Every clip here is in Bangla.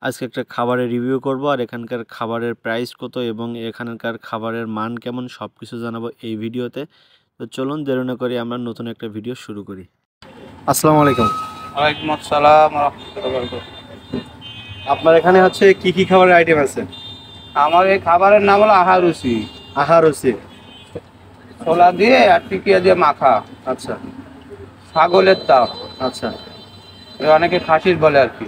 আজকে একটা খাবারের রিভিউ করব আর এখানকার খাবারের প্রাইস কত এবং এখানকার খাবারের মান কেমন সব কিছু জানাবো এই ভিডিওতে। তো চলুন দেরি না করে আমরা নতুন একটা ভিডিও শুরু করি। আসসালামু আলাইকুম। ওয়ালাইকুম আসসালাম রাহমাতুল্লাহি ওয়া বারাকাতুহু। আপনার এখানে হচ্ছে কি কি খাবারের আইটেম আছে? আমার এই খাবারের নাম হলো আহারুচি। আহারুচি। ছোলা দিয়ে আর টিকিয়া দিয়ে মাখা। আচ্ছা ছাগলের তাপ। আচ্ছা। অনেকে খাসির বলে আর কি।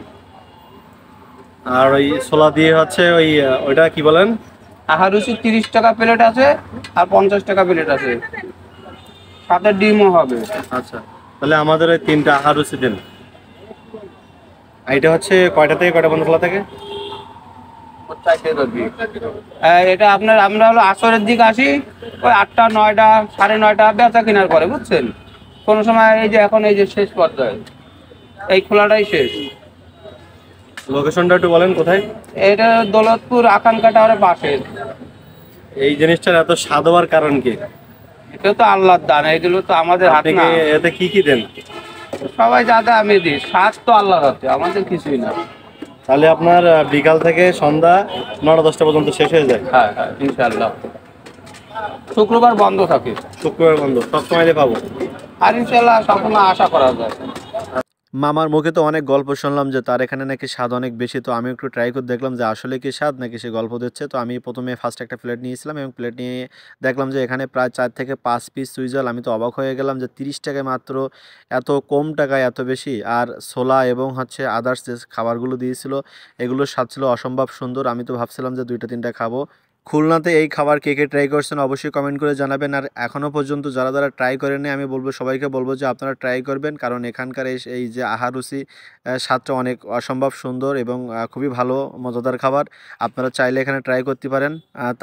আর ওই ছোলা দিয়ে হচ্ছে ওইটা কি বলেন? আহারুচি 30 টাকা প্লেট আছে আর 50 টাকা প্লেট আছে, সাথে ডিমও হবে। আচ্ছা, তাহলে আমাদের ওই তিনটা আহারুচি দেন। এটা হচ্ছে কয়টা থেকে কয়টা পর্যন্ত খোলা থাকে? এটা আপনার আমরা হলো আসরের দিকে আসি, ওই 8টা 9টা 9:30 বেচা কেনার পরে, বুঝছেন। কোনো সময় এই যে এখন এই যে শেষ পর্যায়ে এই খোলাটাই শেষ। লোকেশনটা একটু বলেন কোথায়? এটা দৌলতপুর আকাঙ্ক্ষা টাওয়ারের পাশে। এই জিনিসটার এত স্বাদ হওয়ার কারণ কি? এটা তো আল্লাহর দান, এগুলো তো আমাদের হাত আপনি না। কি এতে কি কি দেন? সবাই যা দেয় আমি দিই, স্বাদ তো আল্লাহর হাতে, আমাদের কিছুই না। তাহলে আপনার বিকাল থেকে সন্ধ্যা 9টা 10টা পর্যন্ত শেষ হয়ে যায়? হ্যাঁ হ্যাঁ, ইনশাআল্লাহ। শুক্রবার বন্ধ থাকে। শুক্রবার বন্ধ, সবসময় পাবো? আর ইনশাআল্লাহ সবসময় আশা করা যায়। মামার মুখে তো অনেক গল্প শুনলাম যে তার এখানে নাকি স্বাদ অনেক বেশি, তো আমি একটু ট্রাই করে দেখলাম যে আসলে কি স্বাদ নাকি সে গল্প দিচ্ছে। তো আমি প্রথমে ফার্স্ট একটা প্লেট নিয়েছিলাম এবং প্লেট নিয়ে দেখলাম যে এখানে প্রায় 4 থেকে 5 পিস সুইজাল। আমি তো অবাক হয়ে গেলাম যে 30 টাকায় মাত্র, এত কম টাকায় এত বেশি। আর ছোলা এবং হচ্ছে আদার্স যে খাবারগুলো দিয়েছিল এগুলোর স্বাদ ছিল অসম্ভব সুন্দর। আমি তো ভাবছিলাম যে 2টা 3টা খাবো। খুলনাতে এই খাবার কে কে ট্রাই করছেন অবশ্যই কমেন্ট করে জানাবেন। আর এখনও পর্যন্ত যারা যারা ট্রাই করেনি আমি বলবো, সবাইকে বলবো যে আপনারা ট্রাই করবেন, কারণ এখানকার এই যে আহারুচি স্বাদটা অনেক অসম্ভব সুন্দর এবং খুবই ভালো মজাদার খাবার। আপনারা চাইলে এখানে ট্রাই করতে পারেন।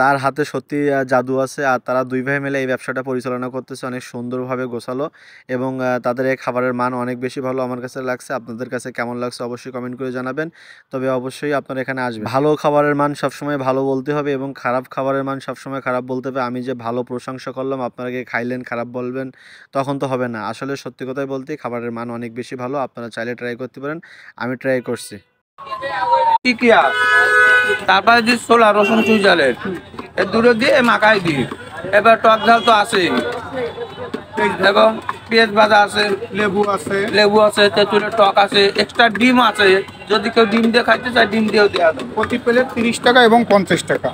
তার হাতে সত্যি জাদু আছে। আর তারা দুই ভাই মিলে এই ব্যবসাটা পরিচালনা করতেছে অনেক সুন্দরভাবে গোছালো এবং তাদের এই খাবারের মান অনেক বেশি ভালো আমার কাছে লাগছে। আপনাদের কাছে কেমন লাগছে অবশ্যই কমেন্ট করে জানাবেন। তবে অবশ্যই আপনারা এখানে আসবেন। ভালো খাবারের মান সবসময় ভালো বলতে হবে এবং খারাপ খাবারের মান সবসময় খারাপ বলতে হবে। আমি যে ভালো প্রশংসা করলাম আপনারা খাইলেন খারাপ বলবেন, তখন তো হবে না। আসলে সত্যি কথাই বলতে খাবারের মান অনেক বেশি ভালো। আপনারা চাইলে ট্রাই করতে পারেন, আমি ট্রাই করছি। টিকিয়া, তারপরে দিই ছোলা রসুন চুইজালের, এই দুটো দিয়ে মাখাই দিই। এবার টক ঝাল তো আছেই এবং পেঁয়াজ ভাজা আছে, লেবু আছে, তেঁতুলের টক আছে, এক্সট্রা ডিম আছে। যদি কেউ ডিম দিয়ে খাইতে চায় ডিম দিয়েও দেওয়া যাবে। প্রতি প্লেট 30 টাকা এবং 50 টাকা।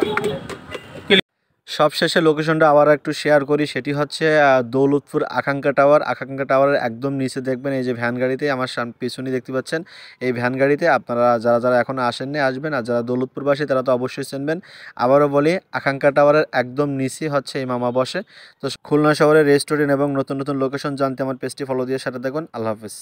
সবশেষে লোকেশনটা আবার একটু শেয়ার করি, সেটি হচ্ছে দৌলতপুর আকাঙ্ক্ষা টাওয়ার। আকাঙ্ক্ষা টাওয়ারের একদম নিচে দেখবেন এই যে ভ্যান গাড়িতে, আমার পিছনে দেখতে পাচ্ছেন এই ভ্যান গাড়িতে। আপনারা যারা যারা এখনও আসেননি আসবেন, আর যারা দৌলতপুরবাসী তারা তো অবশ্যই চিনবেন। আবারও বলি, আকাঙ্ক্ষা টাওয়ারের একদম নিচে হচ্ছে এই মামা বসে। তো খুলনা শহরের রেস্টুরেন্ট এবং নতুন নতুন লোকেশন জানতে আমার পেজটি ফলো দিয়ে সাথে দেখুন। আল্লাহ হাফিজ।